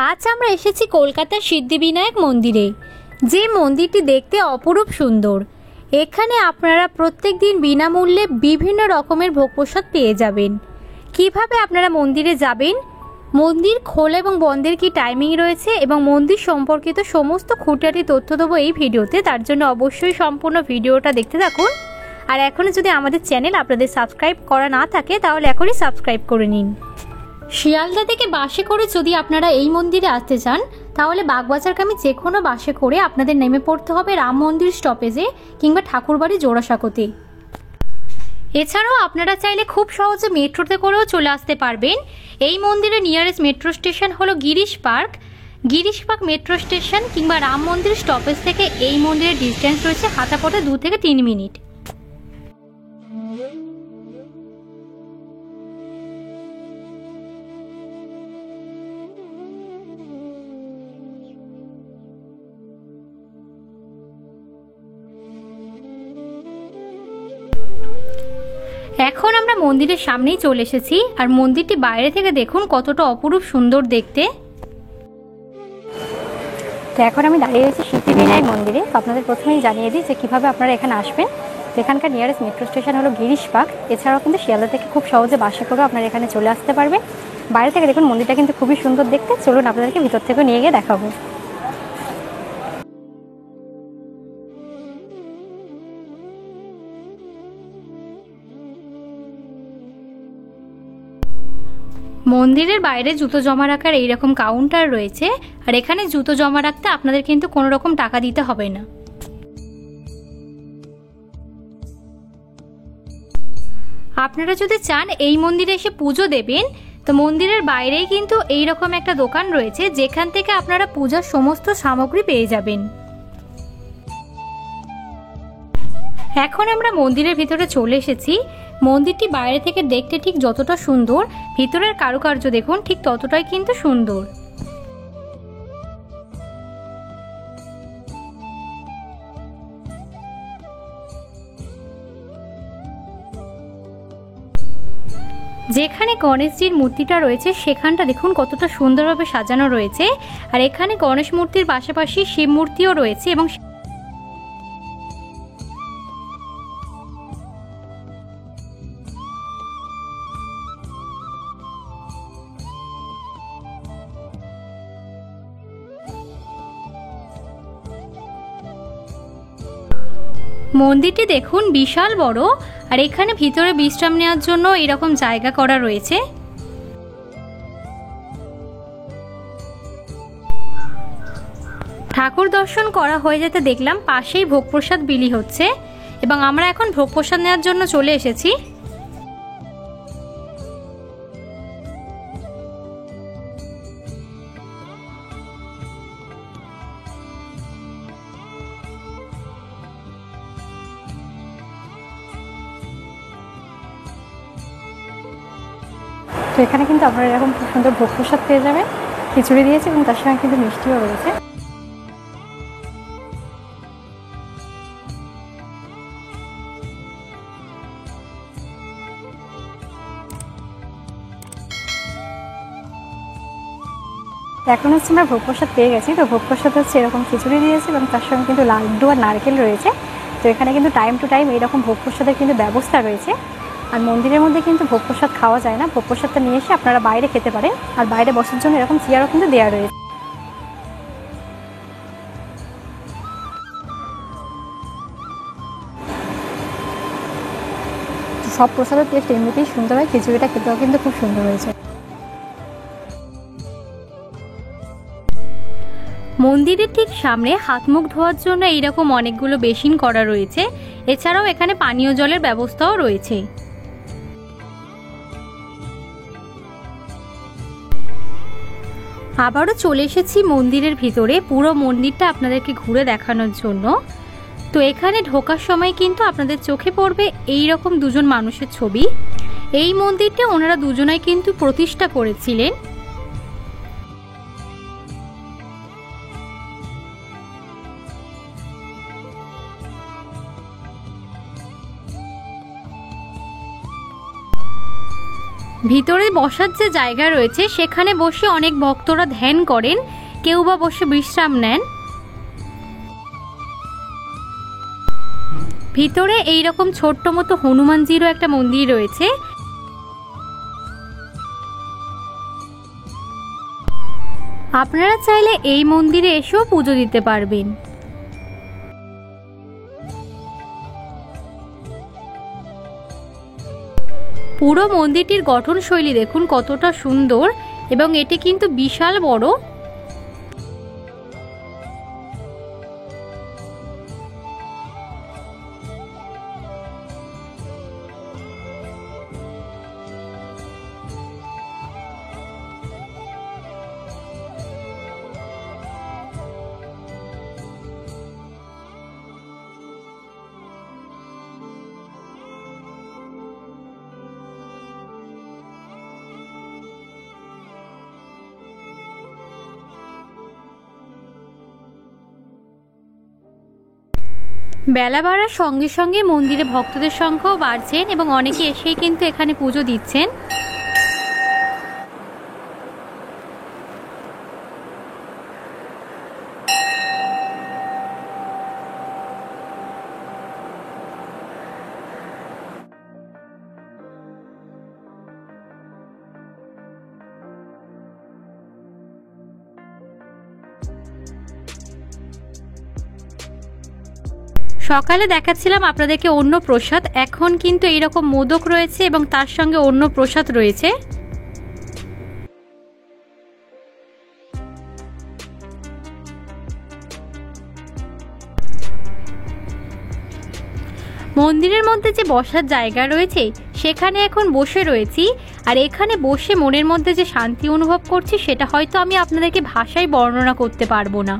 আজ আমরা এসেছি কলকাতার সিদ্ধিবিনায়ক মন্দিরে, যে মন্দিরটি দেখতে অপরূপ সুন্দর। এখানে আপনারা প্রত্যেক দিন বিনামূল্যে বিভিন্ন রকমের ভোগ প্রসাদ পেয়ে যাবেন। কিভাবে আপনারা মন্দিরে যাবেন, মন্দির খোলা এবং বন্ধের কি টাইমিং রয়েছে এবং মন্দির সম্পর্কিত সমস্ত খুঁটিনাটি তথ্য দেবো এই ভিডিওতে। তার জন্য অবশ্যই সম্পূর্ণ ভিডিওটা দেখতে থাকুন। আর এখনও যদি আমাদের চ্যানেল আপনাদের সাবস্ক্রাইব করা না থাকে তাহলে এখনই সাবস্ক্রাইব করে নিন। শিয়ালদা থেকে বাসে করে যদি আপনারা এই মন্দিরে আসতে চান তাহলে বাগবাজারগামী যে কোনো বাসে করে আপনাদের নেমে পড়তে হবে রাম মন্দির স্টপেজে কিংবা ঠাকুরবাড়ি জোড়াসাঁকোতে। এছাড়াও আপনারা চাইলে খুব সহজে মেট্রোতে করেও চলে আসতে পারবেন। এই মন্দিরের নিয়ারেস্ট মেট্রো স্টেশন হলো গিরিশ পার্ক মেট্রো স্টেশন কিংবা রাম মন্দির স্টপেজ থেকে এই মন্দিরের ডিস্টেন্স রয়েছে হাঁটা পথে 2 থেকে 3 মিনিট। এখন আমরা মন্দিরের সামনেই চলে এসেছি, আর মন্দিরটি বাইরে থেকে দেখুন কতটা অপরূপ সুন্দর দেখতে। তো এখন আমি দাঁড়িয়ে রয়েছি সিদ্ধিবিনায়ক মন্দিরে। তো আপনাদের প্রথমেই জানিয়ে দিই যে কীভাবে আপনারা এখানে আসবেন। তো এখানকার নিয়ারেস্ট মেট্রো স্টেশন হলো গিরিশ পার্ক। এছাড়াও কিন্তু শিয়ালদা থেকে খুব সহজে বাসে করেও আপনারা এখানে চলে আসতে পারবেন। বাইরে থেকে দেখুন মন্দিরটা কিন্তু খুবই সুন্দর দেখতে। চলুন আপনাদেরকে ভিতর থেকে নিয়ে গিয়ে দেখাবো। মন্দিরের বাইরে জুতো জমা রাখার এইরকম কাউন্টার রয়েছে, আর এখানে জুতো জমা রাখতে আপনাদের কিন্তু কোনো রকম টাকা দিতে হবে না। আপনারা যদি চান এই মন্দিরে এসে পুজো দেবেন তো মন্দিরের বাইরেই কিন্তু এইরকম একটা দোকান রয়েছে যেখান থেকে আপনারা পূজার সমস্ত সামগ্রী পেয়ে যাবেন। এখন আমরা মন্দিরের ভিতরে চলে এসেছি। মন্দিরটি বাইরে থেকে দেখতে ঠিক যতটা সুন্দর, ভিতরের কারুকার্য দেখুন ঠিক ততটাই কিন্তু সুন্দর। যেখানে গণেশজির মূর্তিটা রয়েছে সেখানটা দেখুন কতটা সুন্দরভাবে সাজানো রয়েছে, আর এখানে গণেশ মূর্তির পাশাপাশি শিব মূর্তিও রয়েছে এবং মন্দিরটি দেখুন বিশাল বড়, আর এখানে ভিতরে বিশ্রাম নেওয়ার জন্য এরকম জায়গা করা রয়েছে। ঠাকুর দর্শন করা হয়ে যেতে দেখলাম পাশেই ভোগ প্রসাদ বিলি হচ্ছে এবং আমরা এখন ভোগ প্রসাদ নেওয়ার জন্য চলে এসেছি। তো এখানে কিন্তু আপনারা এরকম খুব সুন্দর ভোগ প্রসাদ পেয়ে যাবেন। খিচুড়ি দিয়েছে এবং তার সঙ্গে কিন্তু মিষ্টিও রয়েছে। এখন হচ্ছে আমরা ভোগ প্রসাদ পেয়ে গেছি। তো ভোগ প্রসাদ হচ্ছে এরকম খিচুড়ি দিয়েছে এবং তার সঙ্গে কিন্তু লাড্ডু আর নারকেল রয়েছে। তো এখানে কিন্তু টাইম টু টাইম এইরকম ভোগ প্রসাদের কিন্তু ব্যবস্থা রয়েছে। আর মন্দিরের মধ্যে কিন্তু ভোগ প্রসাদ খাওয়া যায় না, ভোগ প্রসাদটা নিয়ে এসে আপনারা বাইরে খেতে পারেন। আর বাইরে বসার জন্য এরকম চেয়ারও কিন্তু দেওয়া রয়েছে। সব প্রসাদের টেস্ট এমনিতেই সুন্দর হয়, খিচুড়িটা খেতেও কিন্তু খুব সুন্দর হয়েছে। মন্দিরের ঠিক সামনে হাত মুখ ধোয়ার জন্য এইরকম অনেকগুলো বেসিন করা রয়েছে। এছাড়াও এখানে পানীয় জলের ব্যবস্থাও রয়েছে। আবারও চলে এসেছি মন্দিরের ভিতরে, পুরো মন্দিরটা আপনাদেরকে ঘুরে দেখানোর জন্য। তো এখানে ঢোকার সময় কিন্তু আপনাদের চোখে পড়বে এই রকম দুজন মানুষের ছবি। এই মন্দিরটা ওনারা দুজনাই কিন্তু প্রতিষ্ঠা করেছিলেন। ভিতরে বসার যে জায়গা রয়েছে সেখানে বসে অনেক ভক্তরা ধ্যান করেন, কেউ বা বসে বিশ্রাম নেন। ভিতরে এইরকম ছোট্ট মতো হনুমানজিরও একটা মন্দির রয়েছে। আপনারা চাইলে এই মন্দিরে এসেও পুজো দিতে পারবেন। পুরো মন্দিরটির গঠনশৈলী দেখুন কতটা সুন্দর, এবং এটি কিন্তু বিশাল বড়। বেলা বাড়ার সঙ্গে সঙ্গে মন্দিরে ভক্তদের সংখ্যাও বাড়ছেন এবং অনেকে এসেই কিন্তু এখানে পুজো দিচ্ছেন। সকালে দেখাচ্ছিলাম আপনাদেরকে অন্য প্রসাদ, এখন কিন্তু এইরকম মোদক রয়েছে এবং তার সঙ্গে অন্য প্রসাদ রয়েছে। মন্দিরের মধ্যে যে বসার জায়গা রয়েছে সেখানে এখন বসে রয়েছি, আর এখানে বসে মনের মধ্যে যে শান্তি অনুভব করছি সেটা হয়তো আমি আপনাদেরকে ভাষায় বর্ণনা করতে পারবো না।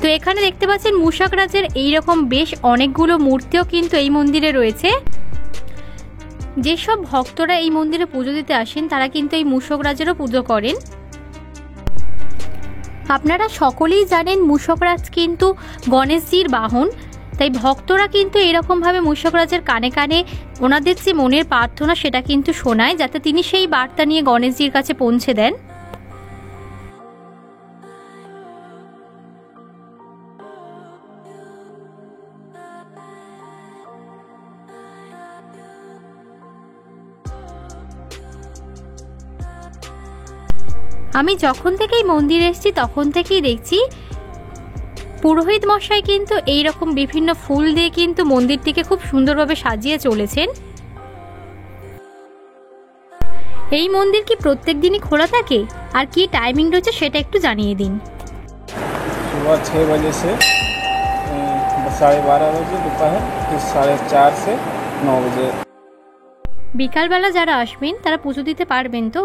তো এখানে দেখতে পাচ্ছেন মূষক রাজের এইরকম বেশ অনেকগুলো মূর্তিও কিন্তু এই মন্দিরে রয়েছে। যেসব ভক্তরা এই মন্দিরে পুজো দিতে আসেন তারা কিন্তু এই মূষক রাজেরও পুজো করেন। আপনারা সকলেই জানেন মূষক রাজ কিন্তু গণেশজির বাহন, তাই ভক্তরা কিন্তু এরকমভাবে মূষক রাজের কানে কানে ওনাদের যে মনের প্রার্থনা সেটা কিন্তু শোনায়, যাতে তিনি সেই বার্তা নিয়ে গণেশজির কাছে পৌঁছে দেন। আমি যখন থেকেই মন্দিরে এসেছি তখন থেকেই দেখছি পুরোহিত মশাই কিন্তু এইরকম বিভিন্ন ফুল দিয়ে কিন্তু মন্দিরটিকে খুব সুন্দরভাবে সাজিয়ে চলেছেন। এই মন্দির কি প্রত্যেক দিনই খোলা থাকে, আর কি টাইমিং রয়েছে সেটা একটু জানিয়ে দিন। सुबह 6 बजे से 12:30 बजे दोपहर, फिर 4:30 से 9 बजे। বিকালবেলা যারা আসবেন তারা পুজো দিতে পারবেন তো?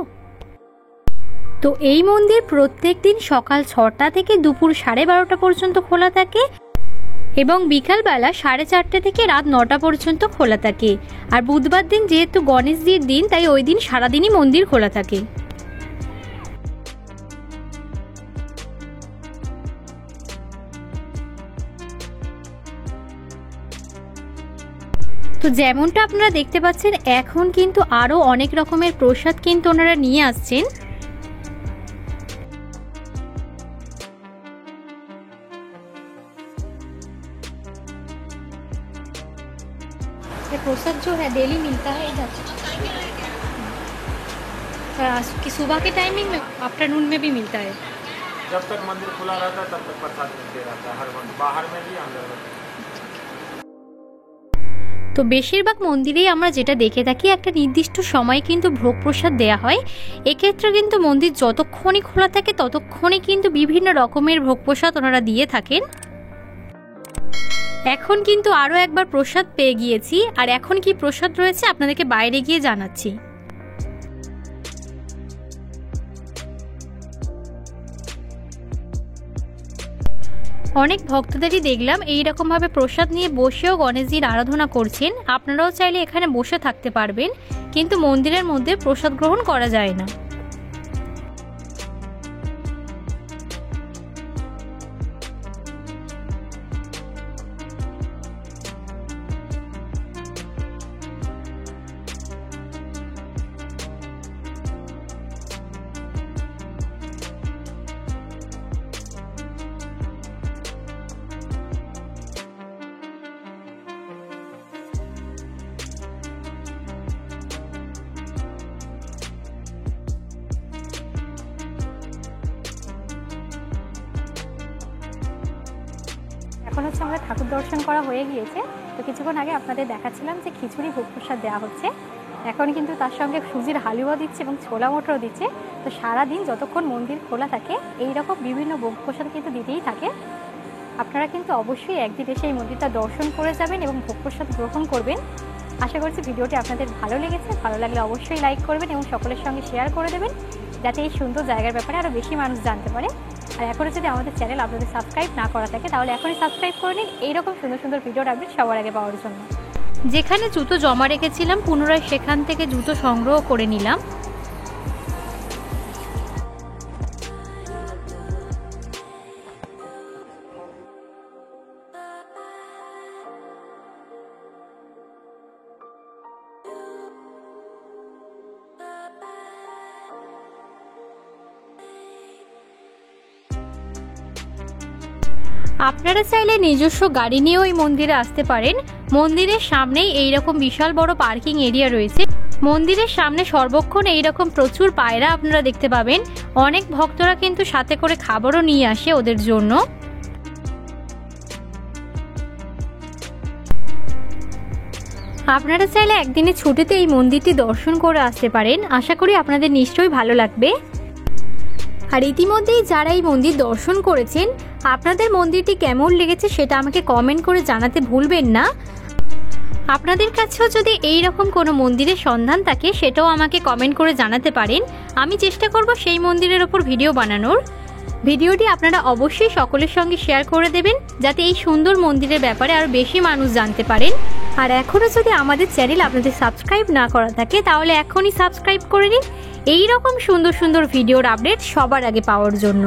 তো এই মন্দির প্রত্যেক দিন সকাল 6টা থেকে দুপুর 12:30 পর্যন্ত খোলা থাকে এবং বিকালবেলা 4:30 থেকে রাত 9টা পর্যন্ত খোলা থাকে। আর বুধবার দিন যেহেতু গণেশজির দিন তাই ওই দিন সারাদিনই মন্দির খোলা থাকে। তো যেমনটা আপনারা দেখতে পাচ্ছেন এখন কিন্তু আরও অনেক রকমের প্রসাদ কিন্তু ওনারা নিয়ে আসছেন। प्रसाद जो है डेली मिलता है इधर कि सुबह के टाइमिंग में, आफ्टरनून में भी मिलता है? जब तक मंदिर खुला रहता है तब तक प्रसाद मिलते रहता है, हर वक्त बाहर में भी अंदर में। তো বেশিরভাগ মন্দিরেই আমরা যেটা দেখে থাকি একটা নির্দিষ্ট সময়ে কিন্তু ভোগ প্রসাদ দেওয়া হয়। এক্ষেত্রে কিন্তু মন্দির যতক্ষণই খোলা থাকে ততক্ষণই কিন্তু বিভিন্ন রকমের ভোগ প্রসাদ ওনারা দিয়ে থাকেন। এখন কিন্তু আরও একবার প্রসাদ পেয়ে গিয়েছি, আর এখন কি প্রসাদ রয়েছে আপনাদেরকে বাইরে গিয়ে জানাচ্ছি। অনেক ভক্তদেরই দেখলাম এইরকমভাবে প্রসাদ নিয়ে বসেও গণেশজির আরাধনা করছেন। আপনারাও চাইলে এখানে বসে থাকতে পারবেন, কিন্তু মন্দিরের মধ্যে প্রসাদ গ্রহণ করা যায় না। এখন হচ্ছে আমরা ঠাকুর দর্শন করা হয়ে গিয়েছে। তো কিছুক্ষণ আগে আপনাদের দেখাচ্ছিলাম যে খিচুড়ি ভোগ প্রসাদ দেওয়া হচ্ছে, এখন কিন্তু তার সঙ্গে সুজির হালুয়া দিচ্ছে এবং ছোলা মটরও দিচ্ছে। তো সারাদিন যতক্ষণ মন্দির খোলা থাকে এই রকম বিভিন্ন ভোগ প্রসাদ কিন্তু দিতেই থাকে। আপনারা কিন্তু অবশ্যই একদিন এসে এই মন্দিরটা দর্শন করে যাবেন এবং ভোগ প্রসাদ গ্রহণ করবেন। আশা করছি ভিডিওটি আপনাদের ভালো লেগেছে। ভালো লাগলে অবশ্যই লাইক করবেন এবং সকলের সঙ্গে শেয়ার করে দেবেন, যাতে এই সুন্দর জায়গার ব্যাপারে আরও বেশি মানুষ জানতে পারে। আর এখনও যদি আমাদের চ্যানেল আপনাদের সাবস্ক্রাইব না করা থাকে তাহলে এখনই সাবস্ক্রাইব করে নিন এইরকম সুন্দর সুন্দর ভিডিওর আপডেট সবার আগে পাওয়ার জন্য। যেখানে জুতো জমা রেখেছিলাম পুনরায় সেখান থেকে জুতো সংগ্রহ করে নিলাম। আপনারা চাইলে নিজস্ব গাড়ি নিয়েও এই মন্দিরে আসতে পারেন। মন্দিরের সামনেই এইরকম বিশাল বড় পার্কিং এরিয়া রয়েছে। মন্দিরের সামনে সর্বক্ষণ এইরকম প্রচুর পায়রা আপনারা দেখতে পাবেন। অনেক ভক্তরা কিন্তু সাথে করে খাবারও নিয়ে আসে ওদের জন্য। আপনারা চাইলে একদিনের ছুটিতে এই মন্দিরটি দর্শন করে আসতে পারেন। আশা করি আপনাদের নিশ্চয়ই ভালো লাগবে। আর ইতিমধ্যেই যারা এই মন্দির দর্শন করেছেন আপনাদের মন্দিরটি কেমন লেগেছে সেটা আমাকে কমেন্ট করে জানাতে ভুলবেন না। আপনাদের কাছেও যদি এই রকম কোনো মন্দিরের সন্ধান থাকে সেটাও আমাকে কমেন্ট করে জানাতে পারেন। আমি চেষ্টা করব সেই মন্দিরের ওপর ভিডিও বানানোর। ভিডিওটি আপনারা অবশ্যই সকলের সঙ্গে শেয়ার করে দেবেন, যাতে এই সুন্দর মন্দিরের ব্যাপারে আরও বেশি মানুষ জানতে পারেন। আর এখনও যদি আমাদের চ্যানেল আপনাদের সাবস্ক্রাইব না করা থাকে তাহলে এখনই সাবস্ক্রাইব করে নিন এই রকম সুন্দর সুন্দর ভিডিওর আপডেট সবার আগে পাওয়ার জন্য।